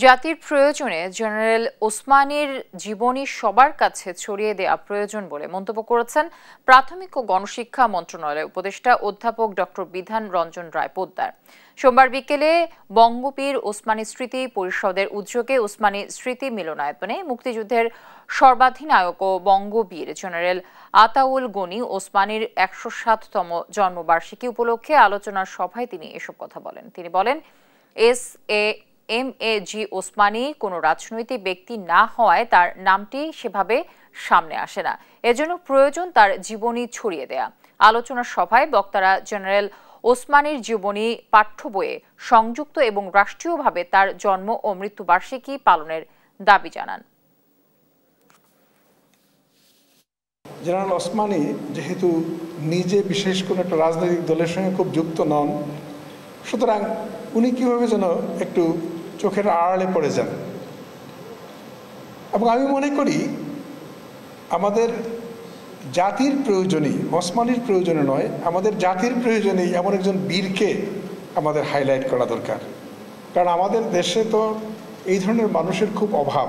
জাতির প্রয়োজনে জেনারেল ওসমানীর জীবনী সবার কাছে ছড়িয়ে দেওয়া প্রয়োজন বলে মন্তব্য করেছেন প্রাথমিক ও গণশিক্ষা মন্ত্রণালয়ের উপদেষ্টা অধ্যাপক ডক্টর বিধান রঞ্জন রায় পোদ্দার। সোমবার বিকেলে বঙ্গবীর ওসমানী স্মৃতি পরিষদের উদ্যোগে ওসমানী স্মৃতি মিলনায়তনে মুক্তিযুদ্ধের সর্বাধিনায়ক ও বঙ্গবীর জেনারেল আতাউল গনি ওসমানীর ১০৭তম জন্মবার্ষিকী উপলক্ষে আলোচনার সভায় তিনি এসব কথা বলেন। তিনি বলেন, এম.এ.জি. ওসমানী কোনো রাজনৈতিক ব্যক্তি না হওয়ায় তার নামটি সেভাবে সামনে আসে না, এজন্য প্রয়োজন তার জীবনী ছড়িয়ে দেয়া। আলোচনা সভায় বক্তারা জেনারেল ওসমানীর জীবনী পাঠ্য বইয়ে সংযুক্ত এবং রাষ্ট্রীয়ভাবে তার জন্ম ও মৃত্যুবার্ষিকী পালনের দাবি জানান। জেনারেল ওসমানী যেহেতু নিজে বিশেষ কোনো একটা রাজনৈতিক দলের সঙ্গে খুব যুক্ত নন, সুতরাং উনি কীভাবে যেন একটু চোখের আড়ালে পড়ে যান। এবং আমি মনে করি আমাদের জাতির প্রয়োজনেই, ওসমানীর প্রয়োজনে নয়, আমাদের জাতির প্রয়োজনেই এমন একজন বীরকে আমাদের হাইলাইট করা দরকার। কারণ আমাদের দেশে তো এই ধরনের মানুষের খুব অভাব।